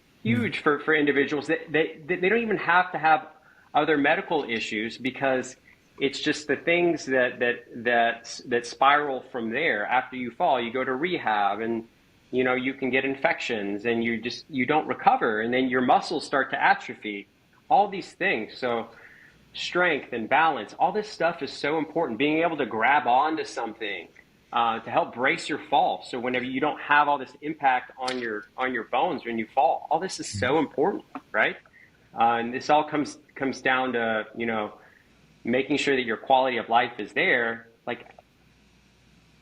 for individuals. They don't even have to have other medical issues, because it's just the things that spiral from there. After you fall, you go to rehab, and you can get infections, and you don't recover, and then your muscles start to atrophy. All these things. So strength and balance, all this stuff is so important. Being able to grab onto something to help brace your fall, so whenever you don't have all this impact on your bones when you fall, all this is so important, right? And this all comes down to making sure that your quality of life is there.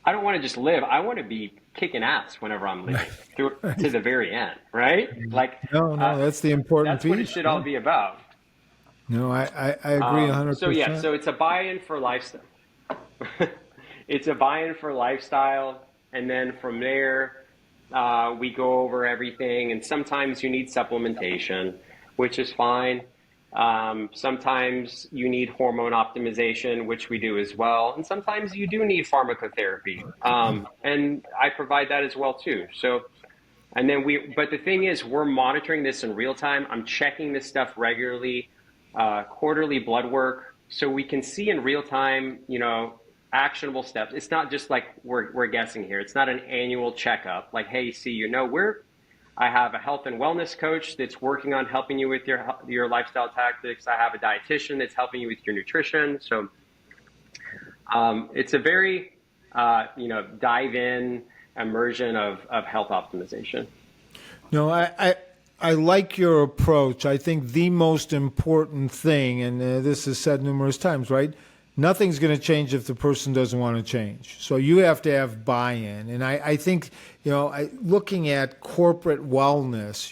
I don't want to just live; I want to be kicking ass whenever I'm living to the very end, right? No, that's the important that's piece. What it should all be about. No, I agree 100%. So it's a buy-in for lifestyle. It's a buy-in for lifestyle, and then from there, we go over everything. And sometimes you need supplementation, which is fine. Sometimes you need hormone optimization, which we do as well. And sometimes you do need pharmacotherapy. And I provide that as well too. So, and then but the thing is, we're monitoring this in real time. I'm checking this stuff regularly, quarterly blood work, so we can see in real time, actionable steps. It's not just like we're guessing here. It's not an annual checkup. Like, hey, see, I have a health and wellness coach that's working on helping you with your lifestyle tactics. I have a dietitian that's helping you with your nutrition. So it's a very, dive in immersion of health optimization. No, I like your approach. I think the most important thing, and this is said numerous times, right? Nothing's going to change if the person doesn't want to change. So you have to have buy-in. And I think, looking at corporate wellness,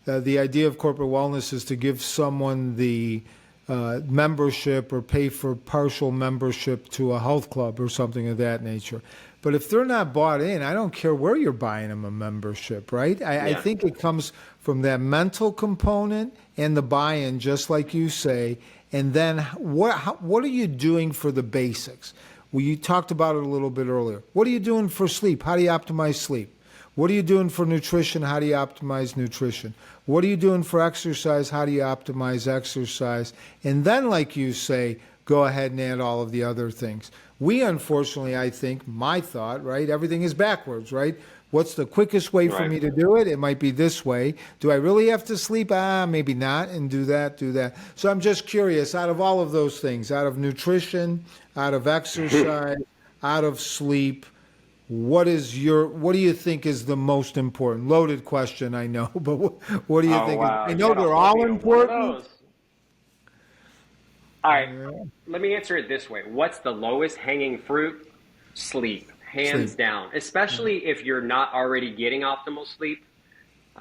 the idea of corporate wellness is to give someone the membership or pay for partial membership to a health club or something of that nature. But if they're not bought in, I don't care where you're buying them a membership, right? I think it comes from that mental component and the buy-in, just like you say. And then what are you doing for the basics? Well, you talked about it a little bit earlier. What are you doing for sleep? How do you optimize sleep? What are you doing for nutrition? How do you optimize nutrition? What are you doing for exercise? How do you optimize exercise? And then, like you say, go ahead and add all of the other things. We, unfortunately, I think, my thought, right, everything is backwards, right? What's the quickest way for me to do it? It might be this way. Do I really have to sleep? Maybe not, and do that. So I'm just curious, out of all of those things, out of nutrition, out of exercise, out of sleep, what do you think is the most important? Loaded question, I know, but what do you think? Wow. I know they're all important. All right, let me answer it this way. What's the lowest hanging fruit? Sleep, hands down, especially if you're not already getting optimal sleep.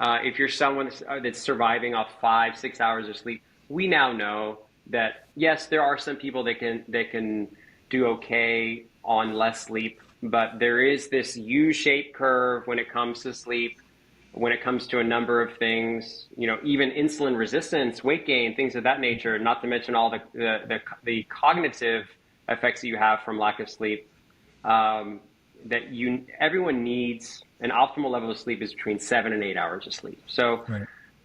If you're someone that's surviving off 5-6 hours of sleep, we now know that, yes, there are some people that can do okay on less sleep, but there is this U-shaped curve when it comes to sleep, when it comes to a number of things, even insulin resistance, weight gain, things of that nature, not to mention all the cognitive effects that you have from lack of sleep, everyone needs an optimal level of sleep is between 7 and 8 hours of sleep. So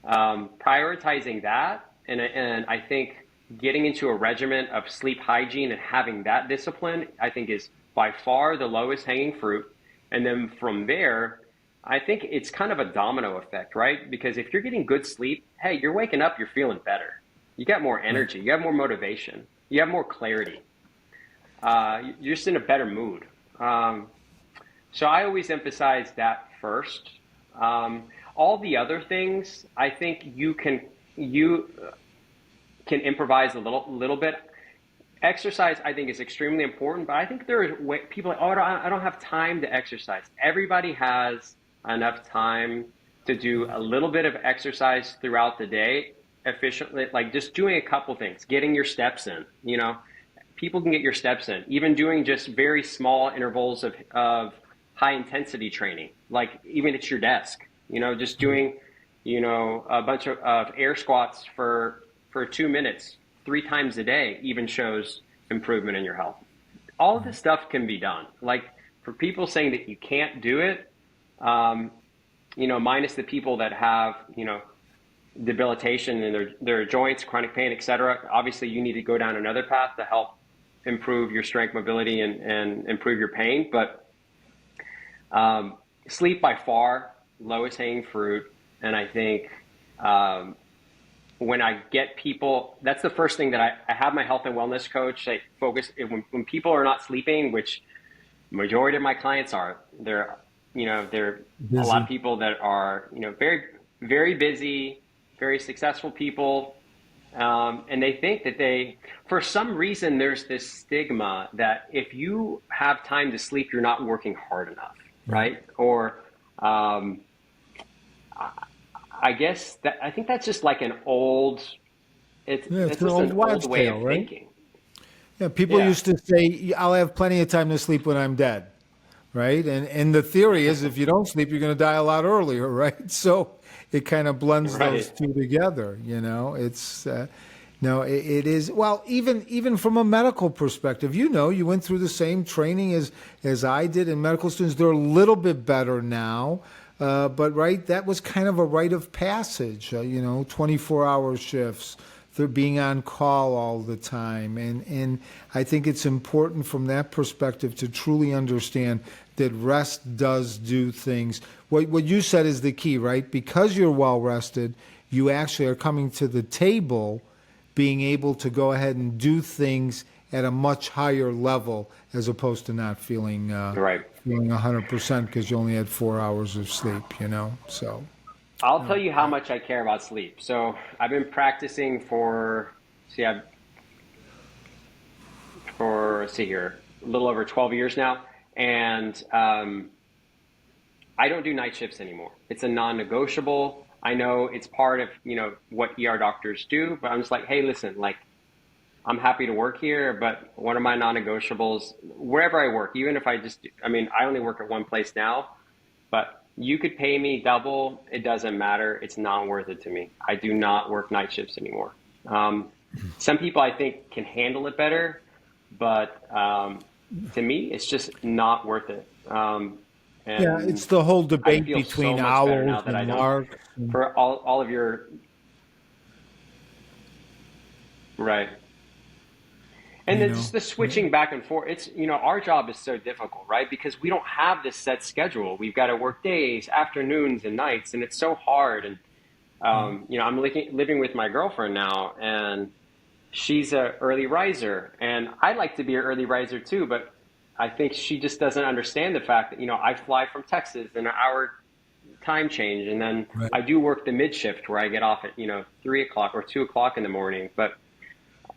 prioritizing that, and I think getting into a regimen of sleep hygiene and having that discipline, I think is by far the lowest hanging fruit. And then from there, I think it's kind of a domino effect, right? Because if you're getting good sleep, hey, you're waking up, you're feeling better. You got more energy, you have more motivation, you have more clarity. You're just in a better mood. So I always emphasize that first. All the other things, I think you can improvise a little bit. Exercise, I think, is extremely important, but I think there are people like, I don't have time to exercise. Everybody has enough time to do a little bit of exercise throughout the day efficiently, like just doing a couple things, getting your steps in. People can get your steps in, even doing just very small intervals of high intensity training, like even at your desk, just doing, a bunch of air squats for 2 minutes, 3 times a day, even shows improvement in your health. All of this stuff can be done. Like, for people saying that you can't do it, minus the people that have, debilitation in their joints, chronic pain, etc. Obviously, you need to go down another path to help improve your strength, mobility, and improve your pain. But sleep by far lowest hanging fruit, and I think when I get people, that's the first thing that I have my health and wellness coach focus when people are not sleeping, which majority of my clients are. They're busy. A lot of people that are very, very busy, very successful people. And they think that for some reason, there's this stigma that if you have time to sleep, you're not working hard enough, right? Or I think that's just like an old, it's just an old way of thinking. Yeah, people used to say, I'll have plenty of time to sleep when I'm dead, right? And the theory is if you don't sleep, you're going to die a lot earlier, right? So it kind of blends those two together, It's No, it is. Well, even from a medical perspective, you went through the same training as I did in medical students. They're a little bit better now, but right, that was kind of a rite of passage. 24-hour shifts. They're being on call all the time, and I think it's important from that perspective to truly understand that rest does do things. What you said is the key, right? Because you're well rested, you actually are coming to the table being able to go ahead and do things at a much higher level as opposed to not feeling Right. feeling 100% because you only had 4 hours of sleep, So, I'll tell you how much I care about sleep. So I've been practicing a little over 12 years now. And I don't do night shifts anymore. It's a non-negotiable. I know it's part of, what ER doctors do, but I'm just like, hey, listen, like, I'm happy to work here, but one of my non-negotiables, wherever I work, even if I only work at one place now, but you could pay me double. It doesn't matter. It's not worth it to me. I do not work night shifts anymore. Some people I think can handle it better, but to me, it's just not worth it. And it's the whole I debate feel between so much better now owls that I and don't. larks. For all of your right. And then just the switching back and forth. It's, our job is so difficult, right? Because we don't have this set schedule. We've got to work days, afternoons, and nights, and it's so hard. And, I'm living with my girlfriend now, and she's an early riser. And I like to be an early riser too, but I think she just doesn't understand the fact that, I fly from Texas in an hour time change. And then Right. I do work the mid shift where I get off at, 3 o'clock or 2 o'clock in the morning. But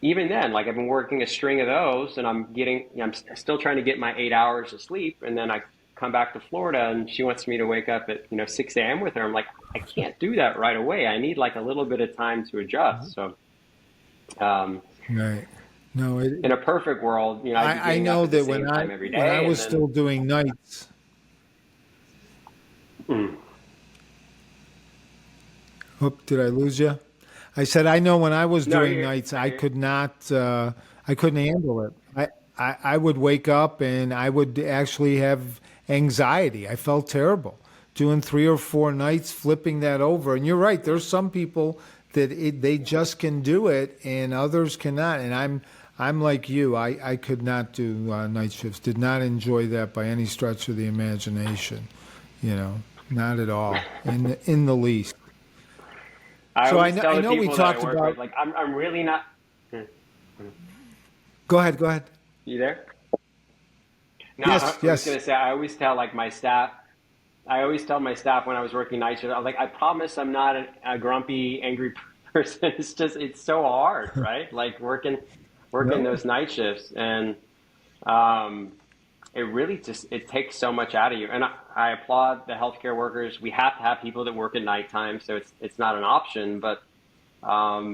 even then, like I've been working a string of those and I'm still trying to get my 8 hours of sleep. And then I come back to Florida and she wants me to wake up at, 6 a.m. with her. I'm like, I can't do that right away. I need like a little bit of time to adjust. So, Right. No, in a perfect world, I'd be I getting know up at the that same time every day. when I and was then- still doing nights. Oop, did I lose you? I said I know when I was No, doing you're- nights, you're- I could not. I couldn't handle it. I would wake up and I would actually have anxiety. I felt terrible doing 3 or 4 nights, flipping that over. And you're right. There's some people that they just can do it, and others cannot. And I'm like you. I could not do night shifts. Did not enjoy that by any stretch of the imagination. Not at all, in the least. I So always tell I the know we people that I talked work about. with, like, I'm really not. Go ahead. You there? No, Yes, I was yes. gonna say I always tell like my staff. I always tell my staff when I was working night shift, I was like, I promise I'm not a grumpy, angry person. It's so hard, right? Like working No. those night shifts, and it really it takes so much out of you. And I applaud the healthcare workers. We have to have people that work at nighttime, so it's not an option. But I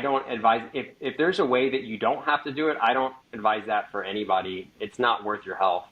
don't advise if there's a way that you don't have to do it. I don't advise that for anybody. It's not worth your health.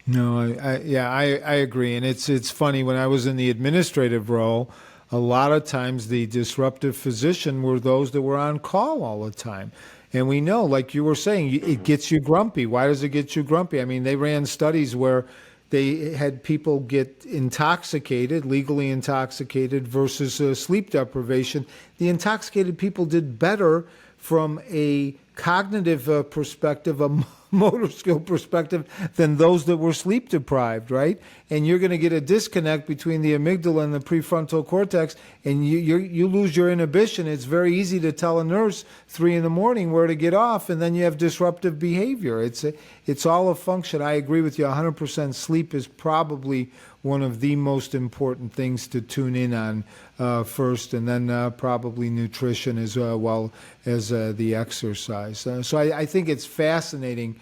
No, I agree, and it's funny when I was in the administrative role, a lot of times the disruptive physician were those that were on call all the time, and we know, like you were saying, it gets you grumpy. Why does it get you grumpy? I mean, they ran studies where they had people get intoxicated, legally intoxicated, versus sleep deprivation. The intoxicated people did better from a cognitive perspective, a motor skill perspective, than those that were sleep deprived, right? And you're going to get a disconnect between the amygdala and the prefrontal cortex, and you lose your inhibition. It's very easy to tell a nurse 3 a.m. where to get off, and then you have disruptive behavior. It's all a function. I agree with you 100%. Sleep is probably one of the most important things to tune in on first, and then probably nutrition as well as the exercise. So I think it's fascinating,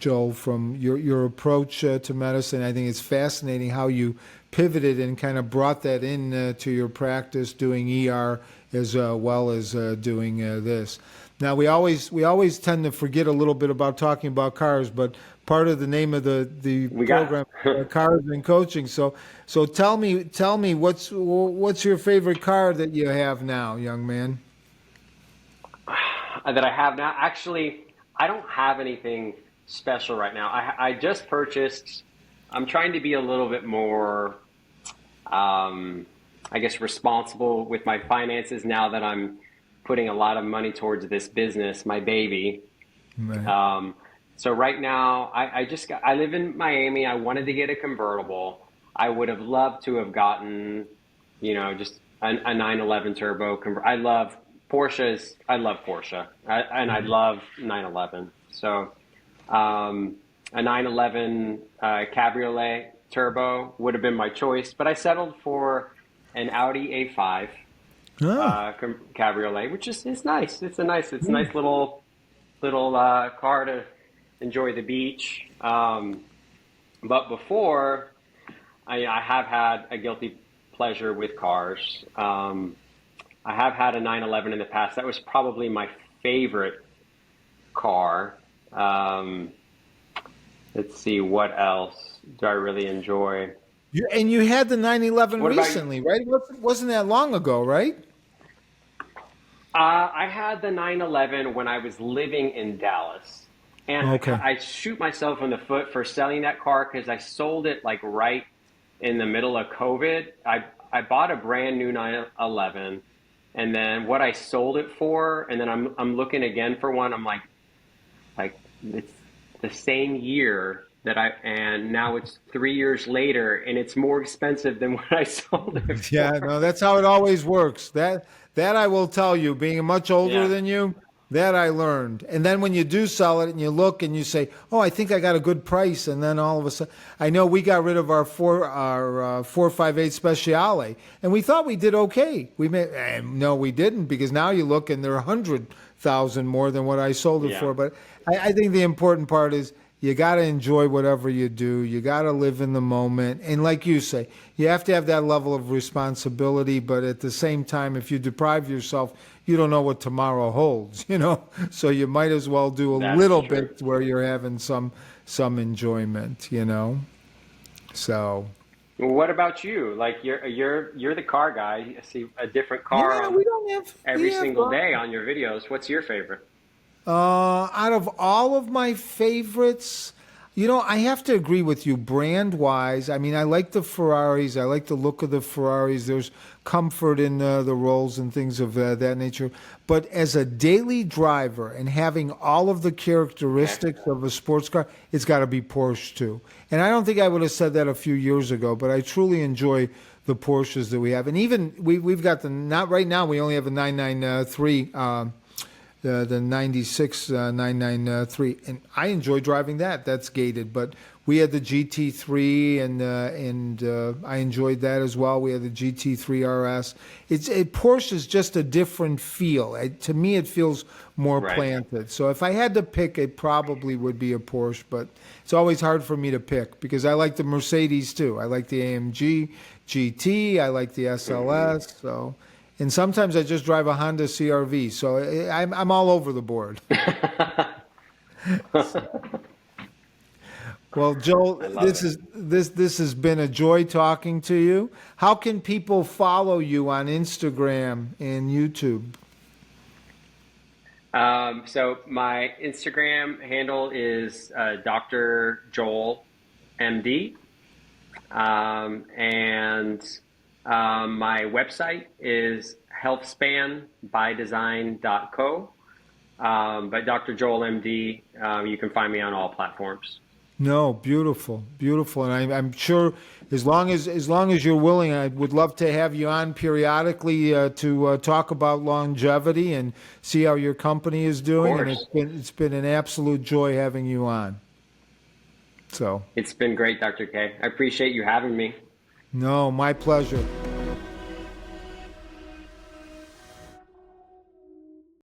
Joel, from your approach to medicine. I think it's fascinating how you pivoted and kind of brought that in to your practice, doing ER as well as doing this. Now we always tend to forget a little bit about talking about cars, but part of the name of the We program got cars and coaching. So tell me what's your favorite car that you have now, young man? that I have now. Actually, I don't have anything special right now. I just purchased. I'm trying to be a little bit more, I guess, responsible with my finances now that I'm putting a lot of money towards this business, my baby. Right. So right now, I live in Miami. I wanted to get a convertible. I would have loved to have gotten, just a 911 turbo. I love Porsches. I love Porsche, and I love 911. So a 911 Cabriolet turbo would have been my choice, but I settled for an Audi A5 Oh, Cabriolet, which is nice. It's a nice little car to enjoy the beach. But before, I have had a guilty pleasure with cars. I have had a 911 in the past. That was probably my favorite car. Let's see, what else do I really enjoy? and you had the 911 What about you? recently, right? Wasn't that long ago, right? I had the 911 when I was living in Dallas. And Okay. I shoot myself in the foot for selling that car because I sold it like right in the middle of COVID. I bought a brand new 911, and then what I sold it for, and then I'm looking again for one. I'm like it's the same year and now it's 3 years later, and it's more expensive than what I sold it Yeah, for. no, that's how it always works. That I will tell you, being much older Yeah, than you, that I learned. And then when you do sell it and you look and you say, "Oh, I think I got a good price," and then all of a sudden, I know we got rid of our 458 Speciale, and we thought we did okay. No, we didn't, because now you look and they're 100,000 more than what I sold it yeah, for. But I think the important part is you got to enjoy whatever you do. You got to live in the moment. And like you say, you have to have that level of responsibility. But at the same time, if you deprive yourself, you don't know what tomorrow holds, you know? So you might as well do a that's little true. bit where you're having some enjoyment, you know? So, Well, what about you? Like you're the car guy. I see a different car yeah, on we every have single day on your videos. What's your favorite? Out of all of my favorites, I have to agree with you brand wise. I mean, I like the Ferraris. I like the look of the Ferraris. There's comfort in the rolls and things of that nature. But as a daily driver and having all of the Okay. characteristics of a sports car, it's got to be Porsche too. And I don't think I would have said that a few years ago, but I truly enjoy the Porsches that we have. And even we've got not right now, we only have a 993. The 96 993, and I enjoy driving that. That's gated, but we had the GT3, and I enjoyed that as well. We had the GT3 RS. Porsche is just a different feel. To me, it feels more Right. planted. So if I had to pick, it probably would be a Porsche, but it's always hard for me to pick because I like the Mercedes too. I like the AMG GT. I like the SLS. So. And sometimes I just drive a Honda CRV, so I'm all over the board. Well, Joel, I love this it. is this has been a joy talking to you. How can people follow you on Instagram and YouTube? So my Instagram handle is Dr. Joel MD. And my website is healthspanbydesign.co. But Dr. Joel MD, you can find me on all platforms. No, beautiful, beautiful, and I'm sure as long as you're willing, I would love to have you on periodically to talk about longevity and see how your company is Of doing. And course. it's been an absolute joy having you on. So, It's been great, Dr. K. I appreciate you having me. no, my pleasure.